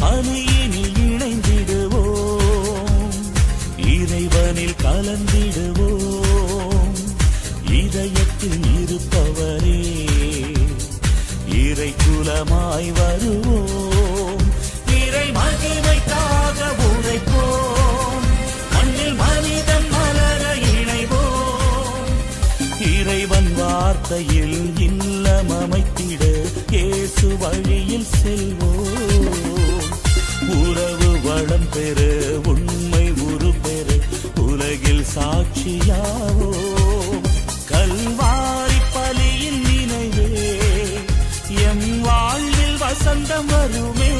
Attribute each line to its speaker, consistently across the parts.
Speaker 1: பலியினில் இணைந்திடுவோம், இறைவனில் கலந்திடுவோம். இதயத்தில் இருப்பவரே இறை குலமாய் வருவோம், இறை மகிமைக்காக உழைப்போம், மண்ணில் மனிதன் மலர இணைவோம். இறைவன் வார்த்தையில் இல்லம் அமைத்திட இயேசு வழியில் செல்வோம். உறவு வளம் பெற உண்மை உரு பெற உலகில் சாட்சியாவோம். கல்வாரி பலியின் நினைவே எம் வாழ்வில் வசந்தம் வருமே.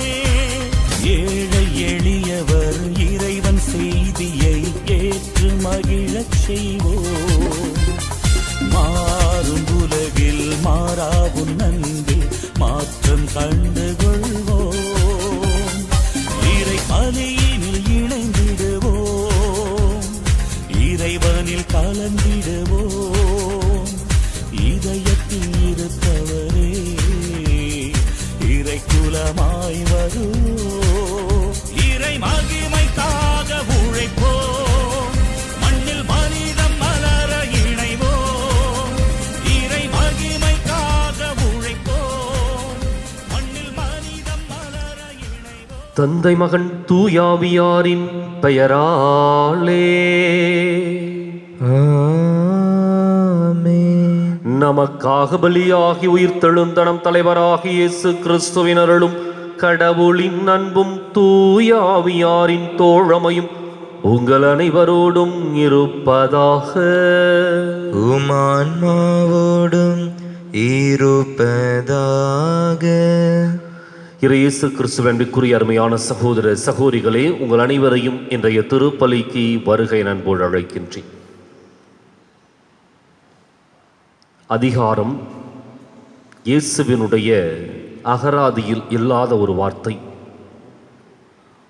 Speaker 1: ஏழை எளியவர் இறைவன் செய்தியை ஏற்று மகிழச் செய்வோம். மாறும் உலகில் மாறாவும் நன்பில் மாற்றம் கண்டுகொள்வோம். இறை பலியினில் இணைந்திடுவோம், இறைவனில் கலந்திடுவோம். இதயத்தில் இருப்பவரே இறை குலமாய் வருவோம், இறை மகிமைக்காக உழைப்போம், மண்ணில் மனிதம் மலர இணைவோம். இறை மகிமைக்காக உழைப்போம், மண்ணில் மனிதம் மலர இணைவோம்.
Speaker 2: தந்தை மகன் தூயாவியாரின் பெயராலே நமக்காக பலியாகி உயிர்த்தெழுந்த நம் தலைவராகிய இயேசு கிறிஸ்துவின் அருளும் கடவுளின் அன்பும் தூயாவியாரின் தோழமையும் உங்கள் அனைவரோடும் இருப்பதாக.
Speaker 3: உமான்மாவோடும் இருப்பதாக.
Speaker 2: இயேசு கிறிஸ்துவனுக்குரிய அருமையான சகோதர சகோதரிகளே, உங்கள் அனைவரையும் இன்றைய திருப்பலிக்கு வருகை நண்போடு அழைக்கின்றேன். அதிகாரம் இயேசுவினுடைய அகராதியில் இல்லாத ஒரு வார்த்தை.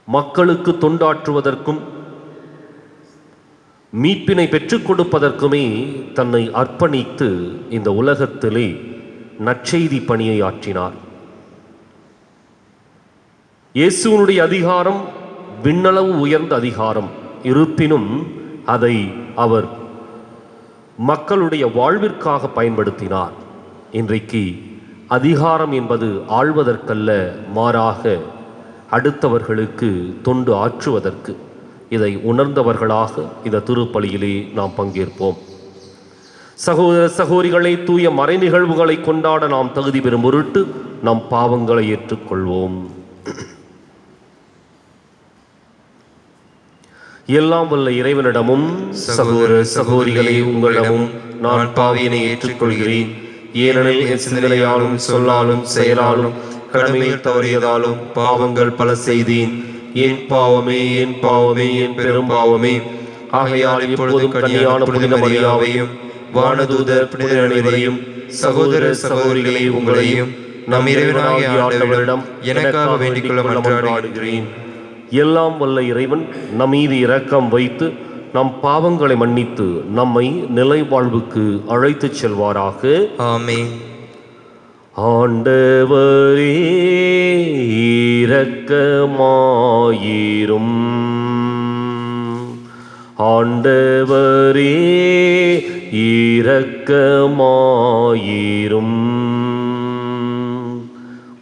Speaker 2: மக்களுக்கு தொண்டாற்றுவதற்கும் மீட்பினை பெற்றுக் கொடுப்பதற்குமே தன்னை அர்ப்பணித்து இந்த உலகத்திலே நற்செய்தி பணியை ஆற்றினார். இயேசுவினுடைய அதிகாரம் விண்ணளவு உயர்ந்த அதிகாரம் இருப்பினும் அதை அவர் மக்களுடைய வாழ்விற்காக பயன்படுத்தினார். இன்றைக்கு அதிகாரம் என்பது ஆள்வதற்கல்ல, மாறாக அடுத்தவர்களுக்கு தொண்டு ஆற்றுவதற்கு. இதை உணர்ந்தவர்களாக இந்த திருப்பலியிலே நாம் பங்கேற்போம். சகோதர சகோதரிகளை, தூய மறை நிகழ்வுகளை கொண்டாட நாம் தகுதி பெறும் பொருட்டு நம் பாவங்களை ஏற்றுக்கொள்வோம். எல்லாம் வல்ல இறைவனிடமும் சகோதர சகோதரிகளே உங்களிடமும் நான் பாவியினை ஏற்றுக்கொள்கிறேன். ஏனெனில் என் சிந்தனையாலும் சொல்லாலும் செயலாலும் கடமையில் தவறியதாலும் பாவங்கள் பல செய்தேன். என் பாவமே என் பாவமே என் பெரும் பாவமே. ஆகையால் இப்பொழுதும் கன்னியான புனித மரியாவையும் வானதூதர் புனிதர் அனைவரையும் சகோதர சகோதரிகளே உங்களையும் நம் இறைவனாகிய ஆண்டவரிடம் எனக்காக வேண்டிக் கொள்ள மன்றாடுகிறேன். எல்லாம் வல்ல இறைவன் நம் மீது இரக்கம் வைத்து நம் பாவங்களை மன்னித்து நம்மை நிலை வாழ்வுக்கு அழைத்துச் செல்வாராக.
Speaker 3: ஆமென்.
Speaker 2: ஆண்டவரே இரக்கமாயிரும். ஆண்டவரே இரக்கமாயிரும்.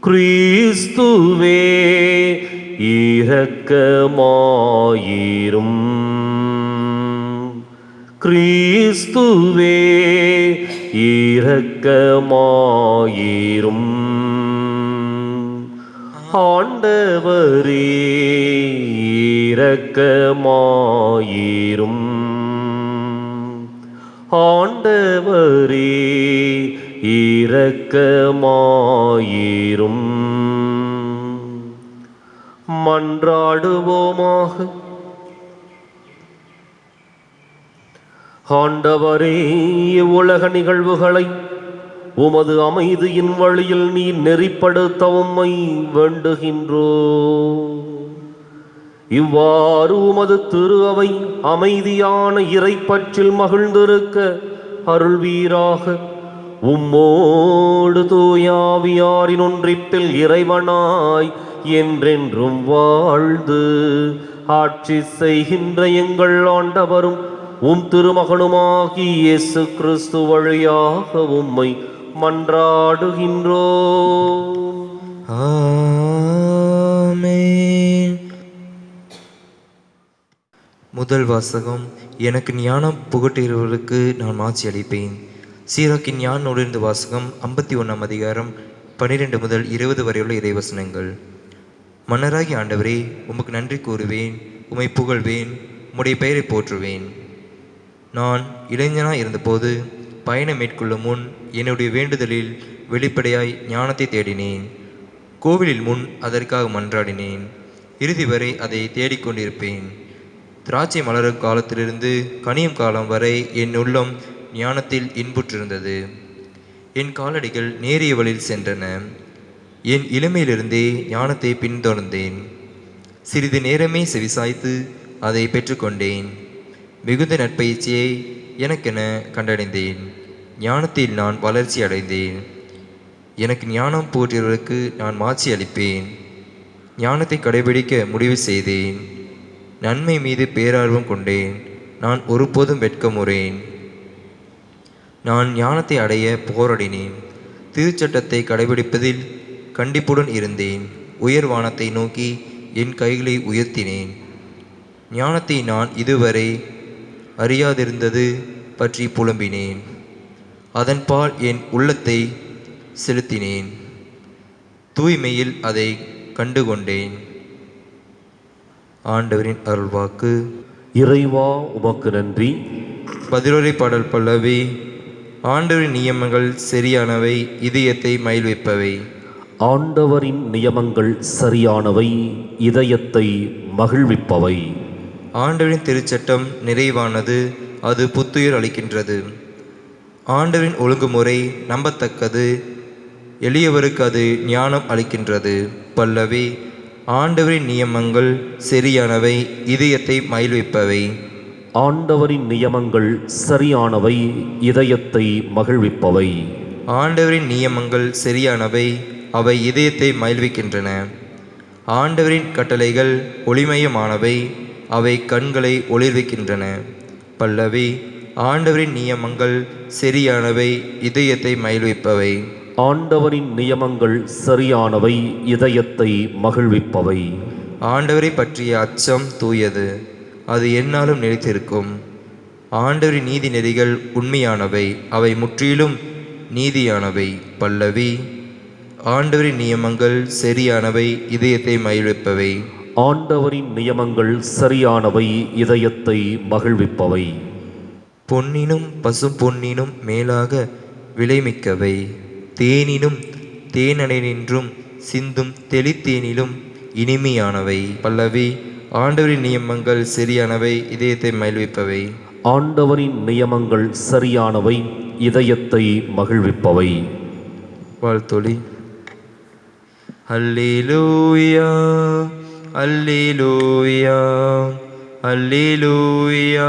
Speaker 2: கிறிஸ்துவே இரக்கமாயிரும். கிறிஸ்துவே இரக்கமாயிரும். ஆண்டவரே இரக்கமாயிரும். ஆண்டவரே இரக்கமாயிரும். மன்றாடுவோமாக. ஆண்டவரே, உலக நிகழ்வுகளை உமது அமைதியின் வழியில் நீ நெறிப்படுத்த உம்மை வேண்டுகின்றோ. இவ்வாறு உமது திரு அவை அமைதியான இறைப்பற்றில் மகிழ்ந்திருக்க அருள்வீராக. உம்மோடு தூயாவியாரின் ஒன்றிப்பில் இறைவனாய் என்றென்றும் வாழ்ந்து ஆட்சி செய்கின்ற எங்கள் ஆண்டவரும் உம் திருமகனுமாகி இயேசு கிறிஸ்து வழியாக உம்மை மன்றாடுகின்றோம்.
Speaker 3: ஆமென். முதல் வாசகம். எனக்கு ஞானம் புகட்டுகிறவர்களுக்கு நான் மாட்சி அளிப்பேன். சீராக்கின் ஞான நூலிருந்து வாசகம் 51 அதிகாரம் 12 முதல் 20 வரையுள்ள இறைவசனங்கள். மன்னராகி ஆண்டவரே, உமக்கு நன்றி கூறுவேன், உம்மை புகழ்வேன், உம்முடைய பெயரை போற்றுவேன். நான் இளைஞனாய் இருந்தபோது பயணம் கொள்ளும் முன் என்னுடைய வேண்டுதலில் வெளிப்படையாய் ஞானத்தை தேடினேன். கோவிலில் முன் அதற்காக மன்றாடினேன். இறுதி வரை அதை தேடிக்கொண்டிருப்பேன். திராட்சை மலரும் காலத்திலிருந்து கனியும் காலம் வரை என் உள்ளம் ஞானத்தில் இன்புற்றிருந்தது. என் காலடிகள் நேரிய வழியில் சென்றன. என் இளமையிலிருந்தே ஞானத்தை பின்தொடர்ந்தேன். சிறிது நேரமே செவிசாய்த்து அதை பெற்றுக்கொண்டேன். மிகுந்த நற்பயிற்சியை எனக்கென கண்டடைந்தேன். ஞானத்தில் நான் வளர்ச்சி அடைந்தேன். எனக்கு ஞானம் போற்றியவர்களுக்கு நான் மாட்சி அளிப்பேன். ஞானத்தை கடைபிடிக்க முடிவு செய்தேன். நன்மை மீது பேரார்வம் கொண்டேன். நான் ஒருபோதும் வெட்கமுறேன். நான் ஞானத்தை அடைய போராடினேன். திருச்சட்டத்தை கடைபிடிப்பதில் கண்டிப்புடன் இருந்தேன். உயர்வானத்தை நோக்கி என் கைகளை உயர்த்தினேன். ஞானத்தை நான் இதுவரை அறியாதிருந்தது பற்றி புலம்பினேன். அதன்பால் என் உள்ளத்தை செலுத்தினேன். தூய்மையில் அதை கண்டுகொண்டேன். ஆண்டவரின் அருள்வாக்கு.
Speaker 2: இறைவா உமக்கு நன்றி.
Speaker 3: பதிலுரை பாடல் பல்லவி. ஆண்டவரின் நியமங்கள் சரியானவை, இதயத்தை மகிழ்விப்பவை.
Speaker 2: ஆண்டவரின் நியமங்கள் சரியானவை, இதயத்தை மகிழ்விப்பவை.
Speaker 3: ஆண்டவரின் திருச்சட்டம் நிறைவானது, அது புத்துயிர் அளிக்கின்றது. ஆண்டவரின் ஒழுங்குமுறை நம்பத்தக்கது, எளியவருக்கு அது ஞானம் அளிக்கின்றது. பல்லவி. ஆண்டவரின் நியமங்கள் சரியானவை, இதயத்தை மகிழ்விப்பவை.
Speaker 2: ஆண்டவரின் நியமங்கள் சரியானவை, இதயத்தை மகிழ்விப்பவை.
Speaker 3: ஆண்டவரின் நியமங்கள் சரியானவை, அவை இதயத்தை மகிழ்விக்கின்றன. ஆண்டவரின் கட்டளைகள் ஒளிமயமானவை, அவை கண்களை ஒளிர்விக்கின்றன. பல்லவி. ஆண்டவரின் நியமங்கள் சரியானவை, இதயத்தை மகிழ்விப்பவை.
Speaker 2: ஆண்டவரின் நியமங்கள் சரியானவை, இதயத்தை மகிழ்விப்பவை.
Speaker 3: ஆண்டவரை பற்றிய அச்சம் தூயது, அது எந்நாளும் நிலைத்திருக்கும். ஆண்டவரின் நீதி நெறிகள் உண்மையானவை, அவை முற்றிலும் நீதியானவை. பல்லவி. ஆண்டவரின் நியமங்கள் சரியானவை, இதயத்தை மகிழ்விப்பவை.
Speaker 2: ஆண்டவரின் நியமங்கள் சரியானவை, இதயத்தை மகிழ்விப்பவை.
Speaker 3: பொன்னினும் பசும் பொன்னினும் மேலாக விலைமிக்கவை. தேனினும் தேனடைனின்றும் சிந்தும் தெளித்தேனிலும் இனிமையானவை. பல்லவி. ஆண்டவரின் நியமங்கள் சரியானவை, இதயத்தை மகிழ்விப்பவை.
Speaker 2: ஆண்டவரின் நியமங்கள் சரியானவை, இதயத்தை மகிழ்விப்பவை.
Speaker 3: வாழ்த்தொலி. அல்லேலூயா அல்லேலூயா அல்லேலூயா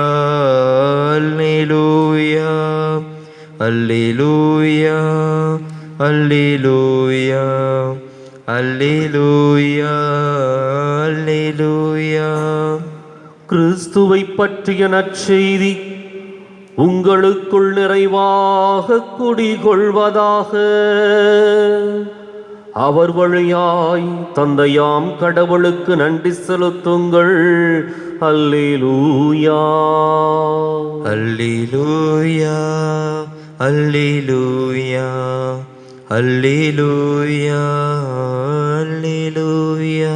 Speaker 3: அல்லேலூயா அல்லேலூயா அல்லேலூயா அல்லேலூயா அல்லேலூயா.
Speaker 2: கிறிஸ்துவை பற்றிய நற்செய்தி உங்களுக்குள் நிறைவாக குடிகொள்வதாக. அவர் வழியாய் தந்தையாம் கடவுளுக்கு நன்றி செலுத்துங்கள். அல்லேலூயா
Speaker 3: அல்லேலூயா அல்லேலூயா அல்லேலூயா அல்லேலூயா.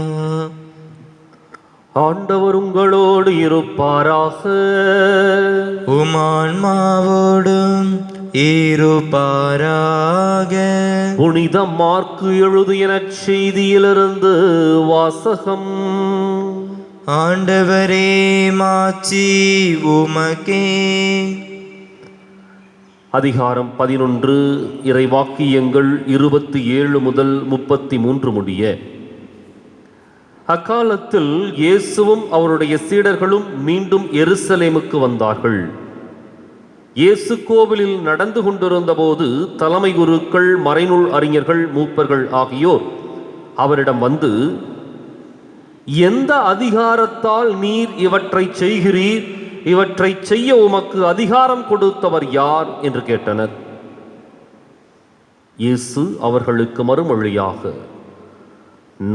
Speaker 2: ஆண்டவர் உங்களோடு இருப்பாராக.
Speaker 3: உமான்மாவோடும் இருப்பாராக.
Speaker 2: புனித மார்க்கு எழுதிய நற்செய்தியிலிருந்து வாசகம்.
Speaker 3: ஆண்டவரே, மாட்சி உமக்கே.
Speaker 2: அதிகாரம் 11. இறைவாக்கியங்கள் 27 முதல் 33 முடிய. அக்காலத்தில் இயேசுவும் அவருடைய சீடர்களும் மீண்டும் எருசலேமுக்கு வந்தார்கள். இயேசு கோவிலில் நடந்து கொண்டிருந்த போது தலைமை குருக்கள், மறைநூல் அறிஞர்கள், மூப்பர்கள் ஆகியோர் அவரிடம் வந்து, எந்த அதிகாரத்தால் நீர் இவற்றை செய்கிறீர்? இவற்றை செய்ய உமக்கு அதிகாரம் கொடுத்தவர் யார் என்று கேட்டனர். இயேசு அவர்களுக்கு மறுமொழியாக,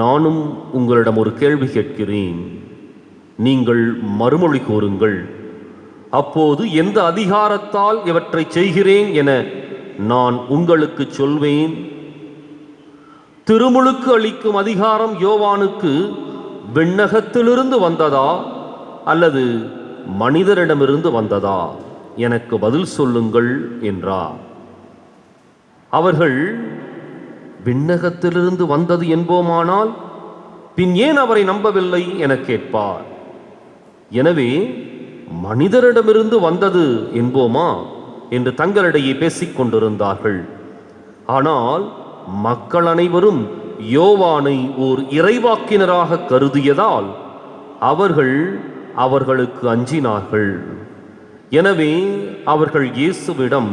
Speaker 2: நானும் உங்களிடம் ஒரு கேள்வி கேட்கிறேன், நீங்கள் மறுமொழி கூறுங்கள். அப்போது எந்த அதிகாரத்தால் இவற்றை செய்கிறேன் என நான் உங்களுக்கு சொல்வேன். திருமுழுக்கு அளிக்கும் அதிகாரம் யோவானுக்கு விண்ணகத்திலிருந்து வந்ததா அல்லது மனிதரிடமிருந்து வந்ததா? எனக்கு பதில் சொல்லுங்கள் என்றார். அவர்கள் விண்ணகத்திலிருந்து வந்தது என்போமானால் பின் ஏன் அவரை நம்பவில்லை என கேட்பார். எனவே மனிதரிடமிருந்து வந்தது என்போமா என்று தங்களிடையே பேசிக் கொண்டிருந்தார்கள். ஆனால் மக்கள் அனைவரும் யோவானை ஓர் இறைவாக்கினராக கருதியதால் அவர்களுக்கு அஞ்சினார்கள். எனவே அவர்கள் இயேசுவிடம்,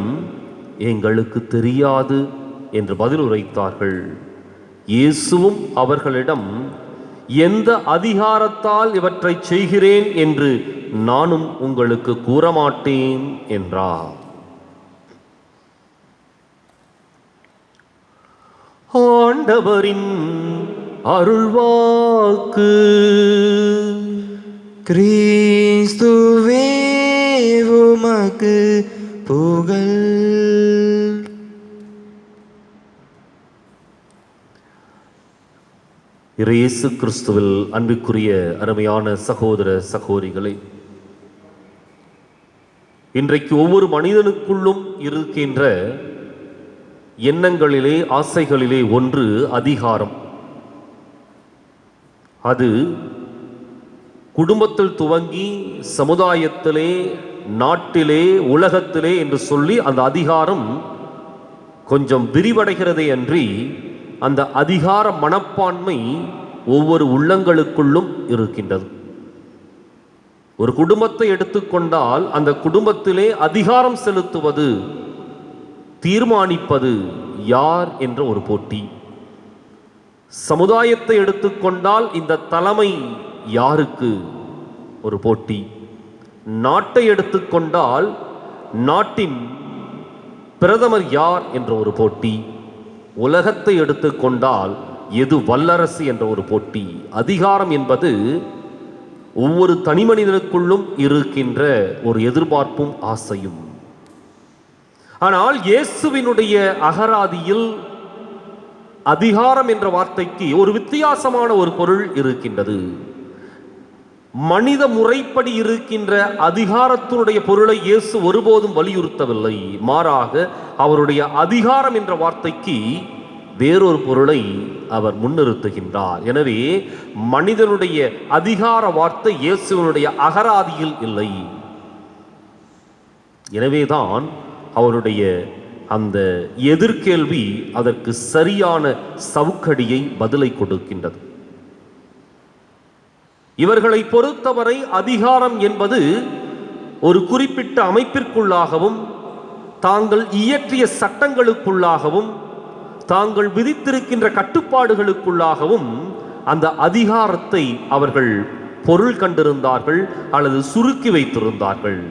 Speaker 2: எங்களுக்கு தெரியாது என்று பதில் உரைத்தார்கள். இயேசுவும் அவர்களிடம், எந்த அதிகாரத்தால் இவற்றை செய்கிறேன் என்று நானும் உங்களுக்கு கூறமாட்டேன் என்றார். ஆண்டவரின் அருள்வாக்கு.
Speaker 3: கிறிஸ்துவே உமக்கு புகழ்.
Speaker 2: இயேசு கிறிஸ்துவில் அன்புக்குரிய அருமையான சகோதர சகோதரிகளே, இன்றைக்கு ஒவ்வொரு மனிதனுக்குள்ளும் இருக்கின்ற எண்ணங்களிலே, ஆசைகளிலே ஒன்று அதிகாரம். அது குடும்பத்தில் துவங்கி சமுதாயத்திலே, நாட்டிலே, உலகத்திலே என்று சொல்லி அந்த அதிகாரம் கொஞ்சம் விரிவடைகிறதே அன்றி அந்த அதிகார மனப்பான்மை ஒவ்வொரு உள்ளங்களுக்குள்ளும் இருக்கின்றது. ஒரு குடும்பத்தை எடுத்துக்கொண்டால் அந்த குடும்பத்திலே அதிகாரம் செலுத்துவது, தீர்மானிப்பது யார் என்ற ஒரு போட்டி. சமுதாயத்தை எடுத்துக்கொண்டால் இந்த தலைமை யாருக்கு ஒரு போட்டி. நாட்டை எடுத்துக்கொண்டால் நாட்டின் பிரதமர் யார் என்ற ஒரு போட்டி. உலகத்தை எடுத்துக்கொண்டால் எது வல்லரசு என்ற ஒரு போட்டி. அதிகாரம் என்பது ஒவ்வொரு தனி மனிதனுக்குள்ளும் இருக்கின்ற ஒரு எதிர்பார்ப்பும் ஆசையும். ஆனால் இயேசுவினுடைய அகராதியில் அதிகாரம் என்ற வார்த்தைக்கு ஒரு வித்தியாசமான ஒரு பொருள் இருக்கின்றது. மனித முறைப்படி இருக்கின்ற அதிகாரத்தினுடைய பொருளை இயேசு ஒருபோதும் வலியுறுத்தவில்லை. மாறாக அவருடைய அதிகாரம் என்ற வார்த்தைக்கு வேறொரு பொருளை அவர் முன்னிறுத்துகின்றார். எனவே மனிதனுடைய அதிகார வார்த்தை இயேசுவினுடைய அகராதியில் இல்லை. எனவேதான் அவருடைய அந்த எதிர்கேள்வி அதற்கு சரியான சவுக்கடியை, பதிலை கொடுக்கின்றது. இவர்களை பொறுத்தவரை அதிகாரம் என்பது ஒரு குறிப்பிட்ட அமைப்பிற்குள்ளாகவும், தாங்கள் இயற்றிய சட்டங்களுக்குள்ளாகவும், தாங்கள் விதித்திருக்கின்ற கட்டுப்பாடுகளுக்குள்ளாகவும் அந்த அதிகாரத்தை அவர்கள் பொருள் கண்டிருந்தார்கள் அல்லது சுருக்கி வைத்திருந்தார்கள்.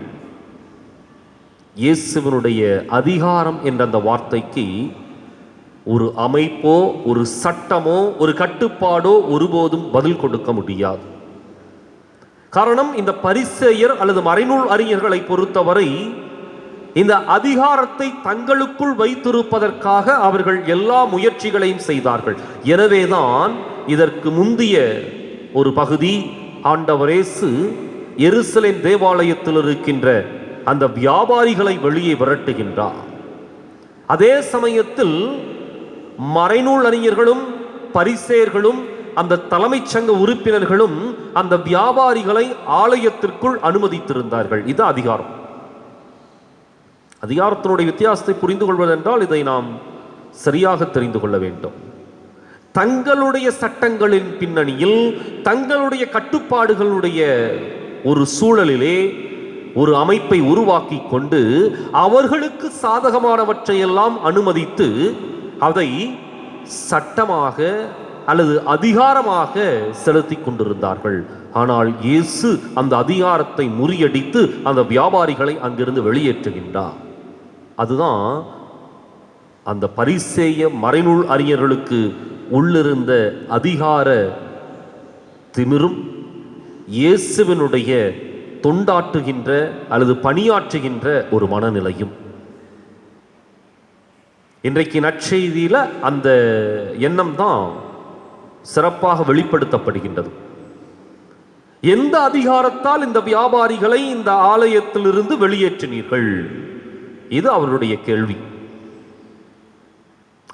Speaker 2: இயேசுவினுடைய அதிகாரம் என்ற அந்த வார்த்தைக்கு ஒரு அமைப்போ, ஒரு சட்டமோ, ஒரு கட்டுப்பாடோ ஒருபோதும் பதில் கொடுக்க முடியாது. காரணம், இந்த பரிசேயர் அல்லது மறைநூல் அறிஞர்களை பொறுத்தவரை இந்த அதிகாரத்தை தங்களுக்குள் வைத்திருப்பதற்காக அவர்கள் எல்லா முயற்சிகளையும் செய்தார்கள். எனவேதான் இதற்கு முந்திய ஒரு பகுதி, ஆண்டவர் இயேசு எருசலேம் தேவாலயத்தில் இருக்கின்ற அந்த வியாபாரிகளை வெளியே விரட்டுகின்றார். அதே சமயத்தில் மறைநூல் அறிஞர்களும் பரிசேயர்களும் அந்த தலைமைச் சங்க உறுப்பினர்களும் அந்த வியாபாரிகளை ஆலயத்திற்குள் அனுமதித்திருந்தார்கள். இது அதிகாரம். அதிகாரத்தினுடைய வித்தியாசத்தை புரிந்து கொள்வதென்றால் இதை நாம் சரியாக தெரிந்து கொள்ள வேண்டும். தங்களுடைய சட்டங்களின் பின்னணியில், தங்களுடைய கட்டுப்பாடுகளுடைய ஒரு சூழலிலே ஒரு அமைப்பை உருவாக்கி கொண்டு அவர்களுக்கு சாதகமானவற்றையெல்லாம் அனுமதித்து அதை சட்டமாக அல்லது அதிகாரமாக செலுத்தி கொண்டிருந்தார்கள். ஆனால் இயேசு அந்த அதிகாரத்தை முறியடித்து அந்த வியாபாரிகளை அங்கிருந்து வெளியேற்றுகின்றார். அதுதான் அந்த பரிசேய மறைநூல் அறிஞர்களுக்கு உள்ளிருந்த அதிகார திமிரும் இயேசுவினுடைய தொண்டாற்றுகின்ற அல்லது பணியாற்றுகின்ற ஒரு மனநிலையும். இன்றைக்கு நற்செய்தியில அந்த எண்ணம் தான் சிறப்பாக வெளிப்படுத்தப்படுகின்றது. எந்த அதிகாரத்தால் இந்த வியாபாரிகளை இந்த ஆலயத்திலிருந்து வெளியேற்றினீர்கள்? இது அவருடைய கேள்வி.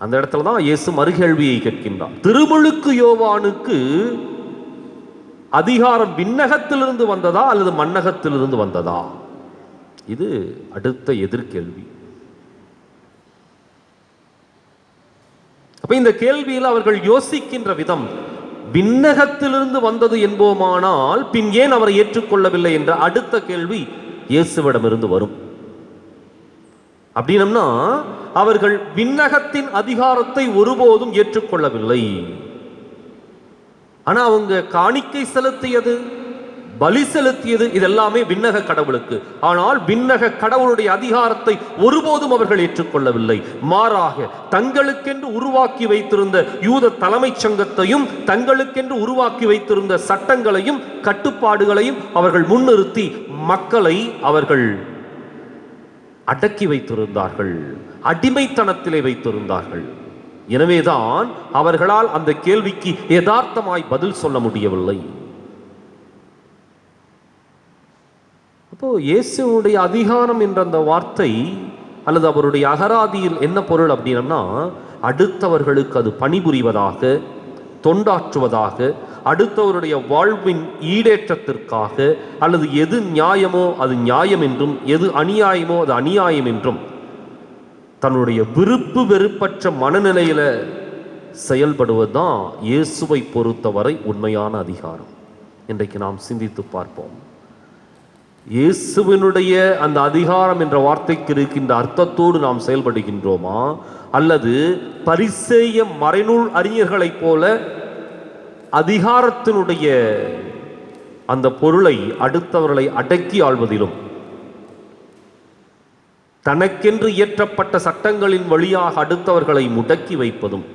Speaker 2: அந்த இடத்துல தான் இயேசு மறுகேள்வியை கேட்கின்றார். திருமுழுக்கு யோவானுக்கு அதிகாரம் விண்ணகத்திலிருந்து வந்ததா அல்லது மண்ணகத்திலிருந்து வந்ததா? இது அடுத்த எதிர்கேள்வி. அப்ப இந்த கேள்வியில் அவர்கள் யோசிக்கின்ற விதம், விண்ணகத்திலிருந்து வந்தது என்போமானால் பின் ஏன் அவரை ஏற்றுக்கொள்ளவில்லை என்ற அடுத்த கேள்வி இயேசுவிடமிருந்து வரும். அப்படின்னா அவர்கள் விண்ணகத்தின் அதிகாரத்தை ஒருபோதும் ஏற்றுக்கொள்ளவில்லை. ஆனா அவங்க காணிக்கை செலுத்தியது, பலி செலுத்தியது, இதெல்லாமே விண்ணக கடவுளுக்கு. ஆனால் விண்ணக கடவுளுடைய அதிகாரத்தை ஒருபோதும் அவர்கள் ஏற்றுக்கொள்ளவில்லை. மாறாக தங்களுக்கென்று உருவாக்கி வைத்திருந்த யூத தலைமைச் சங்கத்தையும் தங்களுக்கென்று உருவாக்கி வைத்திருந்த சட்டங்களையும் கட்டுப்பாடுகளையும் அவர்கள் முன்னிறுத்தி மக்களை அவர்கள் அடக்கி வைத்திருந்தார்கள், அடிமைத்தனத்திலே வைத்திருந்தார்கள். எனவேதான் அவர்களால் அந்த கேள்விக்கு யதார்த்தமாய் பதில் சொல்ல முடியவில்லை. அப்போ இயேசுடைய அதிகாரம் என்ற அந்த வார்த்தை அல்லது அவருடைய அகராதியில் என்ன பொருள் அப்படின்னா, அடுத்தவர்களுக்கு அது பணிபுரிவதாக, தொண்டாற்றுவதாக, அடுத்தவருடைய வாழ்வின் ஈடேற்றத்திற்காக, அல்லது எது நியாயமோ அது நியாயம் என்றும் எது அநியாயமோ அது அநியாயம் என்றும் தன்னுடைய விருப்பு வெறுப்பற்ற மனநிலையில செயல்படுவதுதான் இயேசுவை பொறுத்தவரை உண்மையான அதிகாரம். இன்றைக்கு நாம் சிந்தித்து பார்ப்போம். இயேசுவினுடைய அந்த அதிகாரம் என்ற வார்த்தைக்கு இருக்கின்ற அர்த்தத்தோடு நாம் செயல்படுகின்றோமா, அல்லது பரிசேய மறைநூல் அறிஞர்களைப் போல அதிகாரத்தினுடைய அந்த பொருளை அடுத்தவர்களை அடக்கி ஆள்வதிலும் தனக்கென்று இயற்றப்பட்ட சட்டங்களின் வழியாக அடுத்தவர்களை முடக்கி வைப்பதும்,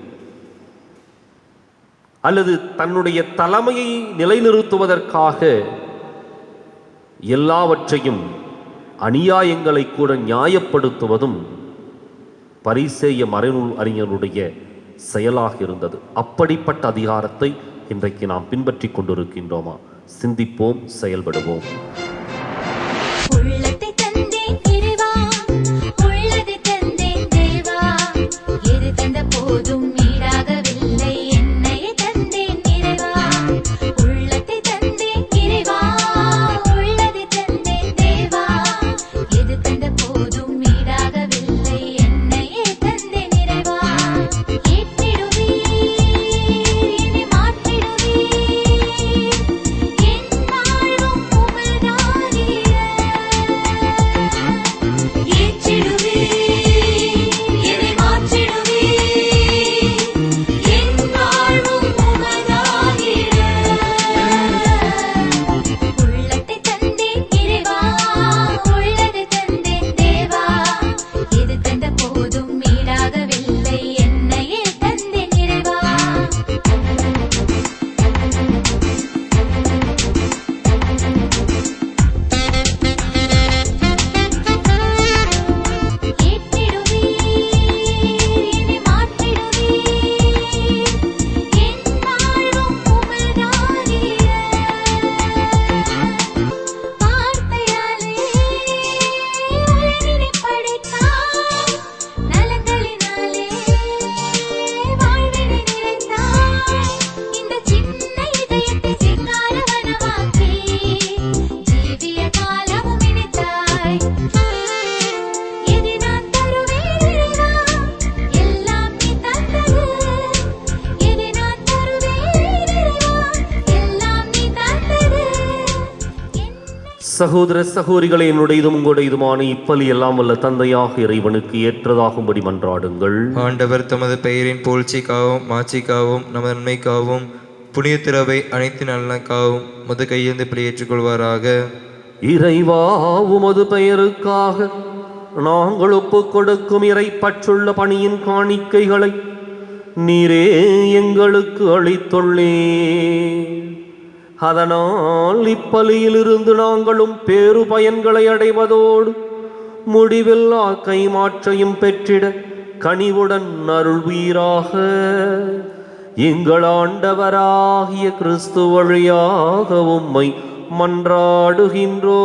Speaker 2: அல்லது தன்னுடைய தலைமையை நிலைநிறுத்துவதற்காக எல்லாவற்றையும் அநியாயங்களை கூட நியாயப்படுத்துவதும் பரிசேய மறைநூல் அறிஞருடைய செயலாக இருந்தது. அப்படிப்பட்ட அதிகாரத்தை இன்றைக்கு நாம் பின்பற்றி கொண்டிருக்கின்றோமா? சிந்திப்போம், செயல்படுவோம். சகோதர சகோதரிகளை என்னுடையதும் உங்களுடையதுமான இப்பலி எல்லாம் வல்ல தந்தையாக இறைவனுக்கு ஏற்றதாகும்படி மன்றாடுங்கள்.
Speaker 3: ஆண்டவர் தமது பெயரின் புகழ்ச்சிக்காகவும் மாட்சிக்காகவும் நமது நன்மைக்காகவும் புனித திரவை அனைத்து நலனுக்காகவும் முது கையேந்து பிள்ளை ஏற்றுக்கொள்வாராக.
Speaker 2: இறைவா, உமது பெயருக்காக நாங்கள் ஒப்புக் கொடுக்கும் இறை பற்றுள்ள பணியின் காணிக்கைகளை நீரே எங்களுக்கு அளித்துள்ளே. அதனால் இப்பலியிலிருந்து நாங்களும் பேறு பயன்களை அடைவதோடு முடிவில்லா கைமாற்றையும் பெற்றிட கனிவுடன் அருள்வீராக. எங்கள் ஆண்டவராகிய கிறிஸ்து வழியாக உம்மை மன்றாடுகின்றோம்.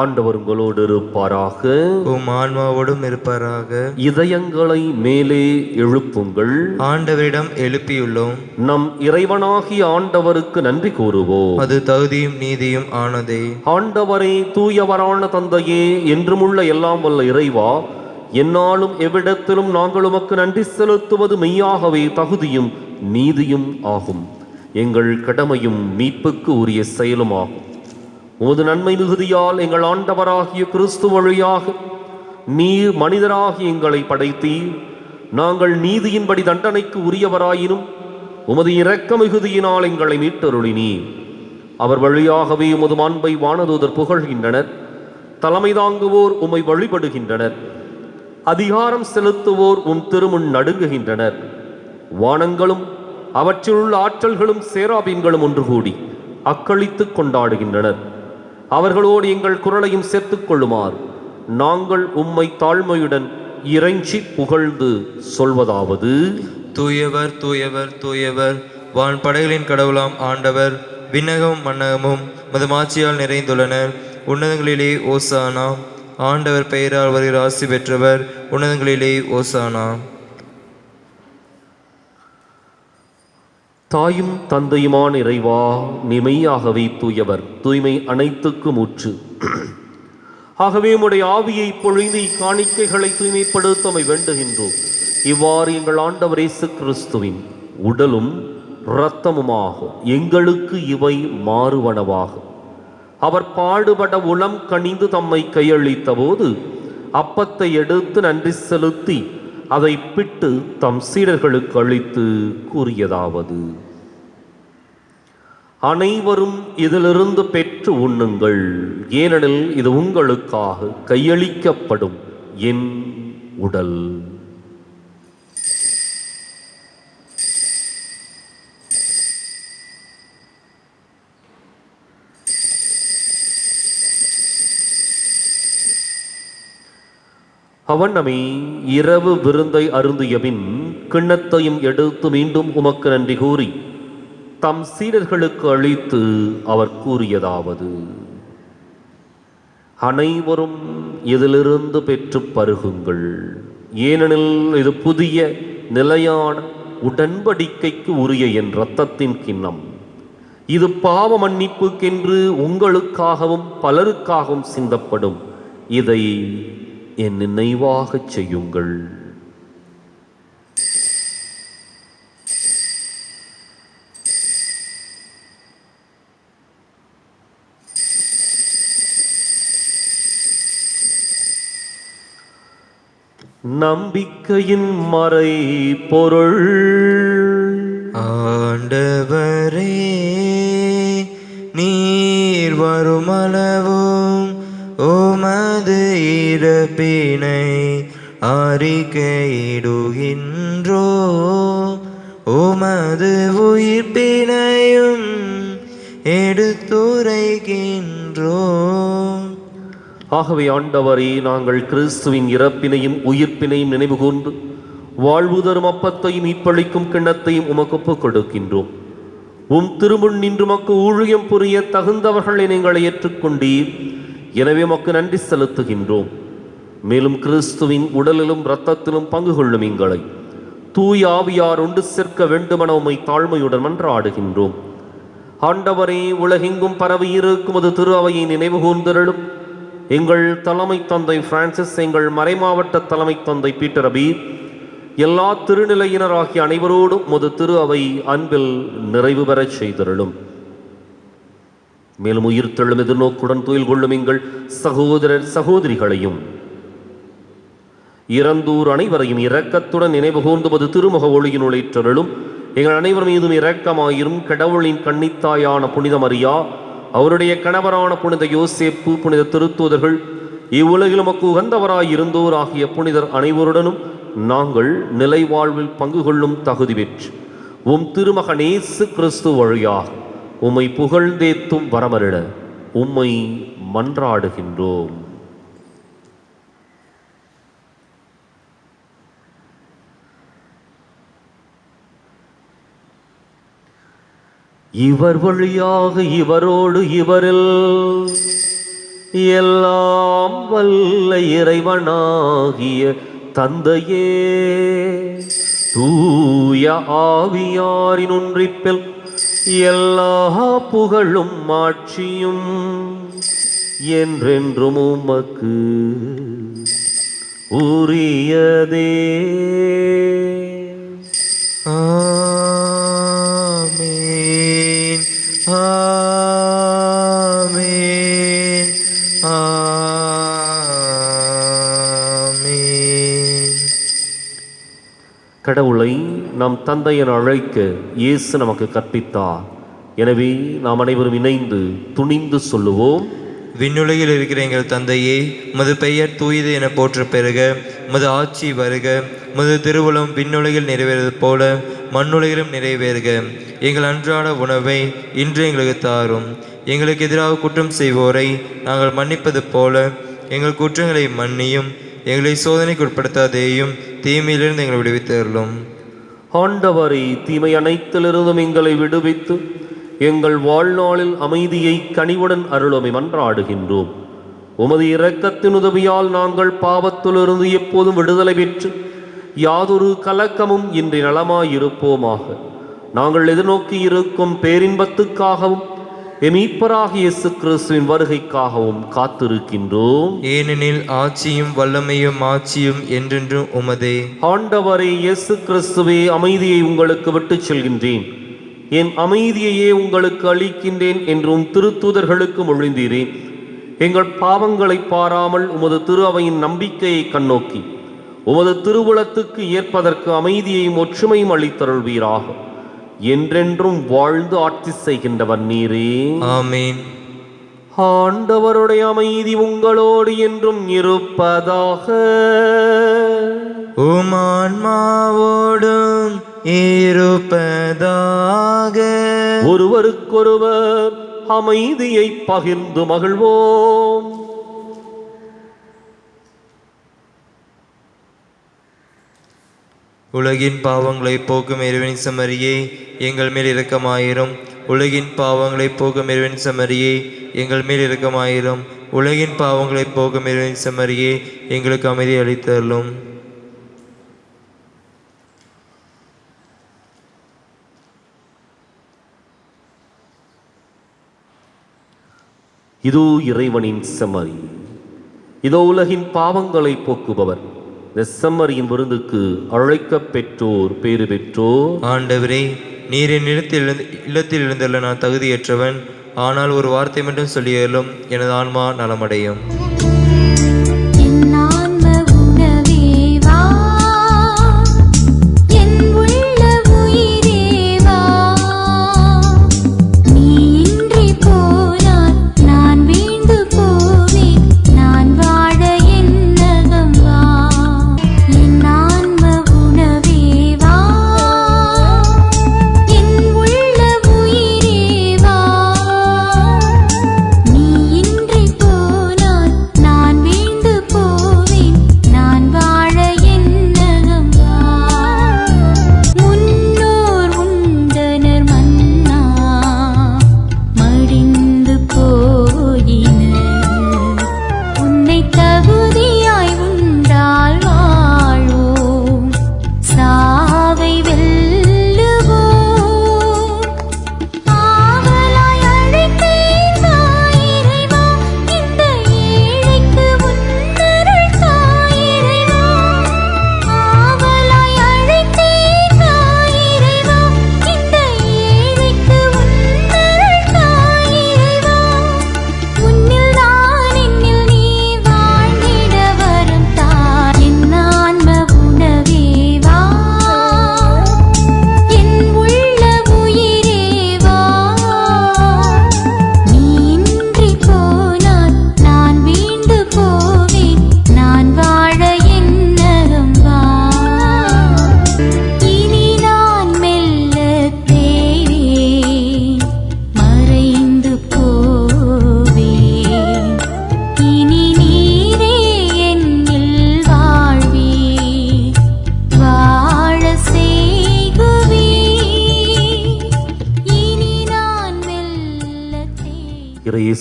Speaker 2: ஆண்டவர் உங்களோடு இருப்பாராக,
Speaker 3: உம் ஆன்மாவோடும் இருப்பாராக.
Speaker 2: இதயங்களை மேலே எழுப்புங்கள்.
Speaker 3: ஆண்டவரிடம் எழுப்பியுள்ளோம்.
Speaker 2: நம் இறைவனாகிய ஆண்டவருக்கு நன்றி கூறுவோம்.
Speaker 3: அது தகுதியும் நீதியும் ஆனதே.
Speaker 2: ஆண்டவரே, தூயவரான தந்தையே, என்றுமுள்ள எல்லாம் வல்ல இறைவா, எந்நாளும் எவ்விடத்திலும் நாங்கள் உமக்கு நன்றி செலுத்துவது மெய்யாகவே தகுதியும் நீதியும் ஆகும். எங்கள் கடமையும் மீட்புக்கு உரிய செயலும் ஆகும். உமது நன்மை மிகுதியால் எங்கள் ஆண்டவராகிய கிறிஸ்து வழியாக நீர் மனிதராகி எங்களை படைத்தீர். நாங்கள் நீதியின்படி தண்டனைக்கு உரியவராயினும் உமது இரக்க மிகுதியினால் எங்களை மீட்டருளினீர். அவர் வழியாகவே உமது மாண்பை வானதூதர் புகழ்கின்றனர். தலைமை தாங்குவோர் உம்மை வழிபடுகின்றனர். அதிகாரம் செலுத்துவோர் உம் திருமுன் நடுங்குகின்றனர். வானங்களும் அவற்றிலுள்ள ஆற்றல்களும் சேராபீன்களும் ஒன்று கூடி அக்களித்து கொண்டாடுகின்றனர். அவர்களோடு எங்கள் குரலையும் சேர்த்துக் கொள்ளுமாறு நாங்கள் உம்மை தாழ்மையுடன் இறைஞ்சி புகழ்ந்து சொல்வதாவது:
Speaker 3: தூயவர் தூயவர் தூயவர், வான் படைகளின் கடவுளாம் ஆண்டவர். விண்ணகமும் மன்னகமும் மதுமாட்சியால் நிறைந்துள்ளனர். உன்னதங்களிலே ஓசானா. ஆண்டவர் பெயரால் வருகிற ஆசி பெற்றவர். உன்னதங்களிலே ஓசானா.
Speaker 2: தாயும் தந்தையுமான இறைவா, மெய்யாகவே தூயவர், தூய்மை அனைத்துக்கும் ஊற்று. ஆகவே உம்முடைய ஆவியை பொழிந்து இக்காணிக்கைகளை தூய்மைப்படுத்தமை வேண்டுகின்றோம். இவ்வாறு எங்கள் ஆண்டவர் இயேசு கிறிஸ்துவின் உடலும் இரத்தமுமாக எங்களுக்கு இவை மாறுவனவாக. அவர் பாடுபட உளம் கனிந்து தம்மை கையளித்த போது அப்பத்தை எடுத்து நன்றி செலுத்தி அதை பிட்டு தம் சீடர்களுக்கு அளித்து கூறியதாவது: அனைவரும் இதிலிருந்து பெற்று உண்ணுங்கள், ஏனெனில் இது உங்களுக்காக கையளிக்கப்படும் என் உடல். அவனமே இரவு விருந்தை அருந்தியபின் கிண்ணத்தையும் எடுத்து மீண்டும் உமக்கு நன்றி கூறி தம் சீடர்களுக்கு அளித்து அவர் கூறியதாவது: அனைவரும் இதிலிருந்து பெற்று பருகுங்கள், ஏனெனில் இது புதிய நிலையான உடன்படிக்கைக்கு உரிய என் இரத்தத்தின் கிண்ணம். இது பாவ மன்னிப்புக்கென்று உங்களுக்காகவும் பலருக்காகவும் சிந்தப்படும். இதை என் நினைவாகச் செய்யுங்கள். நம்பிக்கையின் மறை பொருள்.
Speaker 3: ஆண்டவரே, நீர் வருமளவும் உமது இறப்பினை அறிக்கையிடுகின்றோ, உமது உயிர்ப்பினையும் எடுத்துரைக்கின்றோ.
Speaker 2: ஆகவே ஆண்டவரே, நாங்கள் கிறிஸ்துவின் இறப்பினையும் உயிர்ப்பினையும் நினைவு கூர்ந்து வாழ்வு தரும் அப்பத்தையும் மீட்பளிக்கும் கிண்ணத்தையும் உமக்கு ஒப்புக் கொடுக்கின்றோம். உம் திருமுன் நின்று மக்கு ஊழியம் புரிய தகுந்தவர்களை நீங்களை ஏற்றுக்கொண்டீர். எனவே உமக்கு நன்றி செலுத்துகின்றோம். மேலும் கிறிஸ்துவின் உடலிலும் இரத்தத்திலும் பங்கு கொள்ளும் எங்களை தூய ஆவியார் ஒன்று சேர்க்க வேண்டுமென உம்மை தாழ்மையுடன் மன்றாடுகின்றோம். ஆண்டவரே, உலகெங்கும் பரவி இருக்கும் அது திரு அவையை நினைவு கூர்ந்தருளும். எங்கள் தலைமை தந்தை பிரான்சிஸ், எங்கள் மறைமாவட்ட தலைமை தந்தை பீட்டர் அபீர், எல்லா திருநிலையினராகிய அனைவரோடும் உமது திரு அவை அன்பில் நிறைவு பெறச் செய்தருளும். மேலும் உயிர்த்தெழும் எதிர்நோக்குடன் துயில் கொள்ளும் எங்கள் சகோதரர் சகோதரிகளையும் இறந்தோர் அனைவரையும் இரக்கத்துடன் நினைவு கூர்ந்துவது திருமுக ஒளியினுள் ஏற்றருளும். எங்கள் அனைவர் மீதும் இரக்கமாயிரும். கடவுளின் கன்னித்தாயான புனித மரியா, அவருடைய கணவரான புனித யோசேப்பு, புனித திருத்தூதர்கள், இவ்வுலகில் உமக்கு உகந்தவராய் இருந்தோர் ஆகிய புனிதர் அனைவருடனும் நாங்கள் நிலை வாழ்வில் பங்கு கொள்ளும் தகுதி பெற்று உம் திருமகன் இயேசு கிறிஸ்து வழியாக உம்மை புகழ்ந்தேத்தும் வரமருள உம்மை மன்றாடுகின்றோம். இவர் வழியாக இவரோடு இவரில் எல்லாம் வல்ல இறைவனாகிய தந்தையே, தூய ஆவியாரின் ஒன்றிப்பில் எல்லா புகழும் ஆட்சியும் என்றென்றும் உமக்கு உரியதே.
Speaker 3: ஆமென், ஆமென், ஆமென்.
Speaker 2: கடவுளை நாம் தந்தை என அழைக்க இயேசு நமக்கு கற்பித்தார். எனவே நாம் அனைவரும் இணைந்து துணிந்து சொல்லுவோம்.
Speaker 3: விண்ணுலகில் இருக்கிற எங்கள் தந்தையே, உமது பெயர் தூயது என போற்ற பெறுக. உமது ஆட்சி வருக. உமது திருவுளம் விண்ணுலகில் நிறைவேறுவது போல மண்ணுலகிலும் நிறைவேறுக. எங்கள் அன்றாட உணவை இன்று எங்களுக்கு தாரும். எங்களுக்கு எதிராக குற்றம் செய்வோரை நாங்கள் மன்னிப்பது போல எங்கள் குற்றங்களை மன்னியும். எங்களை சோதனைக்கு உட்படுத்தாதேயும், தீமையிலிருந்து எங்களை விடுவித்தருளும்.
Speaker 2: ஆண்டவரே, தீமை அனைத்திலிருந்தும் எங்களை விடுவித்து எங்கள் வாழ்நாளில் அமைதியை கனிவுடன் அருளுமை மன்றாடுகின்றோம். உமது இரக்கத்தின் உதவியால் நாங்கள் பாவத்திலிருந்து எப்போதும் விடுதலை பெற்று யாதொரு கலக்கமும் இன்றி நலமாயிருப்போமாக. நாங்கள் எதிர்நோக்கி இருக்கும் பேரின்பத்துக்காகவும் எமீப்பராகிய இயேசு கிறிஸ்துவின் வருகைக்காகவும் காத்திருக்கின்றோம்.
Speaker 3: ஏனெனில் ஆட்சியும் வல்லமையும் ஆட்சியும் என்றென்றும் உமதே.
Speaker 2: ஆண்டவரே இயேசு கிறிஸ்துவே, அமைதியை உங்களுக்கு விட்டுச் செல்கின்றேன், என் அமைதியையே உங்களுக்கு அளிக்கின்றேன் என்றும் திருத்தூதர்களுக்கு மொழிந்தீரேன். எங்கள் பாவங்களை பாராமல் உமது திரு அவையின் நம்பிக்கையை கண்ணோக்கி உமது திருவுளத்துக்கு ஏற்பதற்கு அமைதியையும் ஒற்றுமையும் அளித்தருள்வீராக. என்றென்றும் வாழ்ந்து ஆட்சி செய்கின்றவர் நீரே.
Speaker 3: ஆமென்.
Speaker 2: ஆண்டவருடைய அமைதி உங்களோடு என்றும் இருப்பதாக.
Speaker 3: உம் ஆன்மாவோடும் இருப்பதாக.
Speaker 2: ஒருவருக்கொருவர் அமைதியை பகிர்ந்து மகிழ்வோம்.
Speaker 3: உலகின் பாவங்களை போக்கும் இறைவனின் செம்மறியே, எங்கள் மேல் இரக்கமாயிரும். உலகின் பாவங்களை போக்கும் இறைவனின் செம்மறியே, எங்கள் மேல் இரக்கமாயிரும். உலகின் பாவங்களை போக்கும் இறைவனின் செம்மறியே, எங்களுக்கு அமைதி அளித்தருளும்.
Speaker 2: இதோ இறைவனின் செம்மறி, இதோ உலகின் பாவங்களை போக்குபவர். இந்த செம்மறியின் விருந்துக்கு அழைக்கப் பெற்றோர் பேறு பெற்றோர்.
Speaker 3: ஆண்டவரே, நீர் என் இல்லத்தில் இருந்தல்ல நான் தகுதியற்றவன். ஆனால் ஒரு வார்த்தை மட்டும் சொல்லியலும் எனது ஆன்மா நலமடையும்.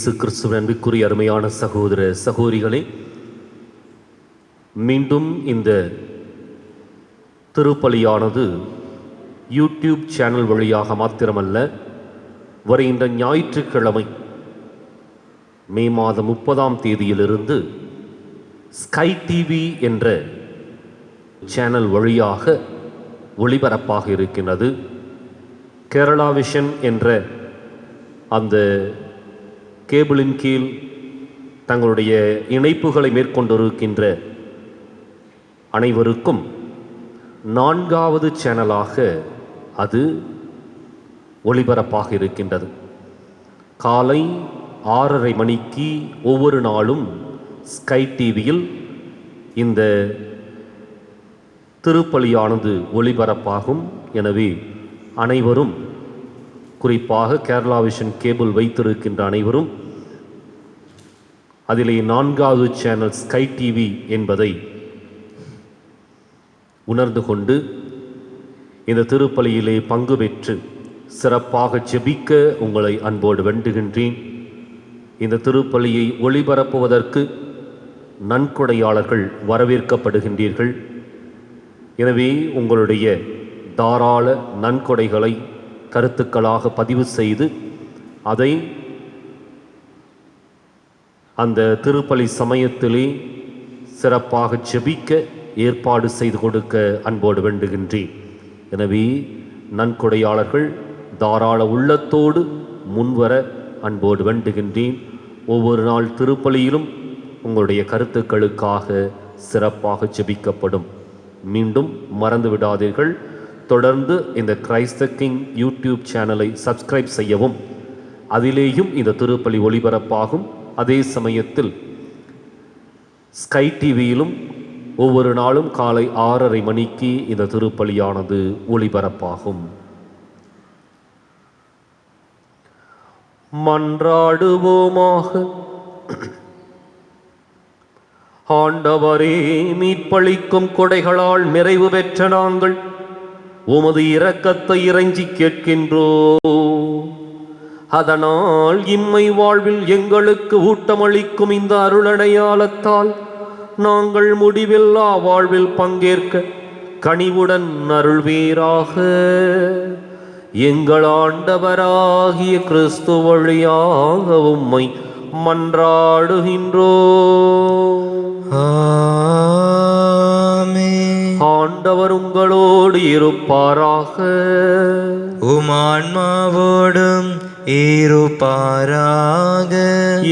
Speaker 2: இயேசு கிறிஸ்துவின் அன்பிற்குரிய அருமையான சகோதர சகோதரிகளே, மீண்டும் இந்த திருப்பலியானது யூடியூப் சேனல் வழியாக மாத்திரமல்ல, வருகின்ற ஞாயிற்றுக்கிழமை மே மாதம் 30ஆம் தேதியிலிருந்து ஸ்கை டிவி என்ற சேனல் வழியாக ஒளிபரப்பாக இருக்கின்றது. கேரளா விஷன் என்ற அந்த கேபிளின் கீழ் தங்களுடைய இணைப்புகளை மேற்கொண்டிருக்கின்ற அனைவருக்கும் 4வது சேனலாக அது ஒளிபரப்பாக இருக்கின்றது. காலை 6:30 மணிக்கு ஒவ்வொரு நாளும் ஸ்கை டிவியில் இந்த திருப்பலியானது ஒளிபரப்பாகும். எனவே அனைவரும், குறிப்பாக கேரளா விஷன் கேபிள் வைத்திருக்கின்ற அனைவரும் அதிலே 4வது சேனல் ஸ்கை டிவி என்பதை உணர்ந்து கொண்டு இந்த திருப்பலியிலே பங்கு பெற்று சிறப்பாக ஜெபிக்க உங்களை அன்போடு வேண்டுகின்றேன். இந்த திருப்பலியை ஒளிபரப்புவதற்கு நன்கொடையாளர்கள் வரவேற்கப்படுகின்றீர்கள். எனவே உங்களுடைய தாராள நன்கொடைகளை கருத்துக்களாக பதிவு செய்து அதை அந்த திருப்பலி சமயத்திலே சிறப்பாக ஜெபிக்க ஏற்பாடு செய்து கொடுக்க அன்போடு வேண்டுகின்றேன். எனவே நன்கொடையாளர்கள் தாராள உள்ளத்தோடு முன்வர அன்போடு வேண்டுகின்றேன். ஒவ்வொரு நாள் திருப்பலியிலும் உங்களுடைய கருத்துக்களுக்காக சிறப்பாக ஜெபிக்கப்படும். மீண்டும் மறந்து விடாதீர்கள், தொடர்ந்து இந்த கிரைஸ்ட் த கிங் யூடியூப் சேனலை சப்ஸ்கிரைப் செய்யவும். அதிலேயும் இந்த திருப்பலி ஒளிபரப்பாகும். அதே சமயத்தில் ஸ்கை டிவியிலும் ஒவ்வொரு நாளும் காலை 6:30 மணிக்கு இந்த திருப்பலியானது ஒளிபரப்பாகும். மன்றாடுவோமாக. ஆண்டவரே, மீட்பளிக்கும் கொடைகளால் நிறைவு பெற்ற நாங்கள் உமது இரக்கத்தை இறைஞ்சி கேட்கின்றோம். அதனால் இம்மை வாழ்வில் எங்களுக்கு ஊட்டமளிக்கும் இந்த அருளடையாளத்தால் நாங்கள் முடிவில்லா வாழ்வில் பங்கேற்க கனிவுடன் அருள்வீராக. எங்கள் ஆண்டவராகிய கிறிஸ்து வழியாக உம்மை மன்றாடுகின்றோம். ஆண்டவர் உங்களோடு இருப்பாராக.
Speaker 3: உம் ஆன்மாவோடும் இருப்பாராக.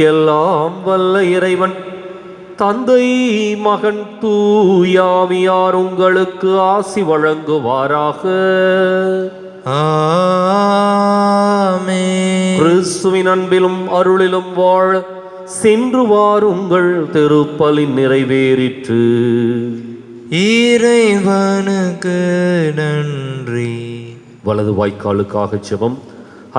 Speaker 2: எல்லாம் வல்ல இறைவன் தந்தை, மகன், தூயாவியார் உங்களுக்கு ஆசி வழங்குவாராக.
Speaker 3: ஆமென்.
Speaker 2: கிறிஸ்துவின் அன்பிலும் அருளிலும் வாழ சென்று வாருங்கள். திருப்பலி நிறைவேறிற்று.
Speaker 3: இறைவனுக்கு நன்றி.
Speaker 2: வலது வாய்க்காலுக்காக ஜெபம்.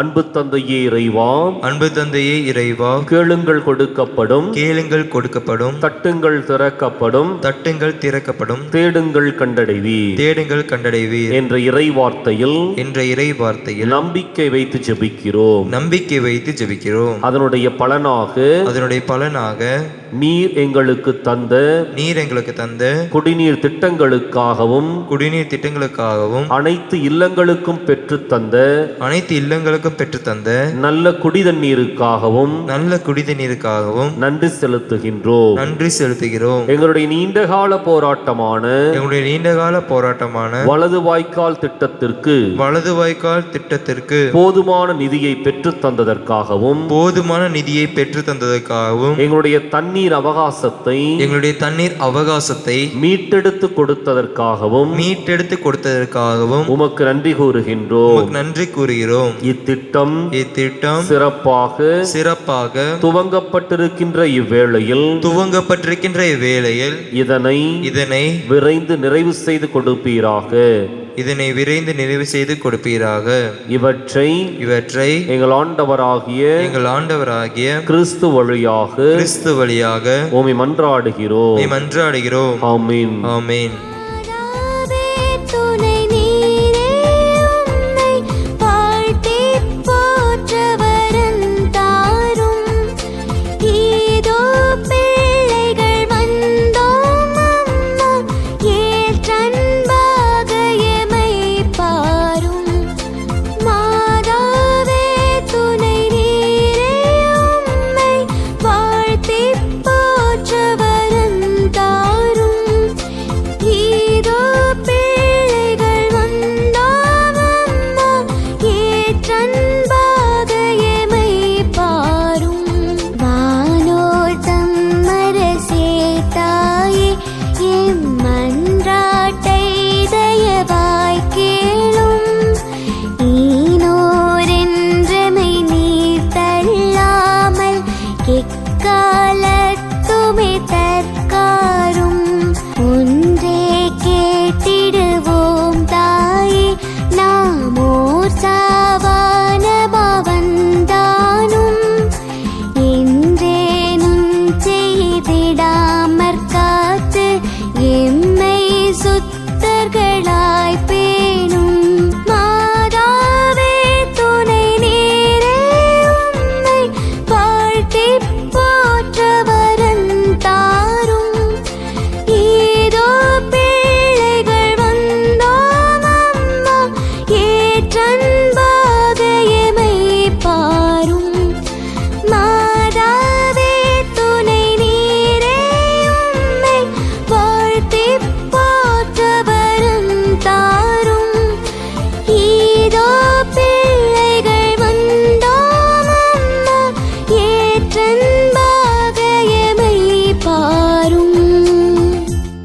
Speaker 2: அன்பு தந்தையே இறைவா,
Speaker 3: அன்பு தந்தையே இறைவா,
Speaker 2: கேளுங்கள் கொடுக்கப்படும்,
Speaker 3: கேளுங்கள் கொடுக்கப்படும்,
Speaker 2: தட்டுங்கள் திறக்கப்படும்,
Speaker 3: தட்டுங்கள் திறக்கப்படும்,
Speaker 2: தேடுங்கள் கண்டடைவீர்,
Speaker 3: தேடுங்கள் கண்டடைவீர்
Speaker 2: என்ற இறை வார்த்தையில் நம்பிக்கை வைத்து ஜெபிக்கிறோம்.
Speaker 3: நம்பிக்கை வைத்து ஜெபிக்கிறோம்.
Speaker 2: அதனுடைய பலனாக நீர் எங்களுக்கு தந்த குடிநீர் திட்டங்களுக்காகவும் அனைத்து இல்லங்களுக்கும் பெற்று தந்த நல்ல குடிதண்ணீருக்காகவும் நன்றி செலுத்துகின்றோம். எங்களுடைய நீண்டகால போராட்டமான வலது வாய்க்கால் திட்டத்திற்கு போதுமான நிதியை பெற்று தந்ததற்காகவும் எங்களுடைய தண்ணீர் அவகாசத்தை மீட்டெடுத்து கொடுத்ததற்காகவும் உமக்கு நன்றி கூறுகின்றோம். இத்திட்டம் சிறப்பாக துவங்கப்பட்டிருக்கின்ற இவ்வேளையில் இதனை விரைந்து நிறைவு செய்து கொடுப்பீராக. இவற்றை எங்கள் ஆண்டவராகிய கிறிஸ்து வழியாக உம்மை மன்றாடுகிறோம். ஆமென்.
Speaker 3: ஆமென்.
Speaker 4: காலத்துமே தற்காரும் ஒன்றே கேட்டிடுவோம் தாயே நாமோர் சாவான பாவந்தானும் என்றேனும் செய்திடாமற்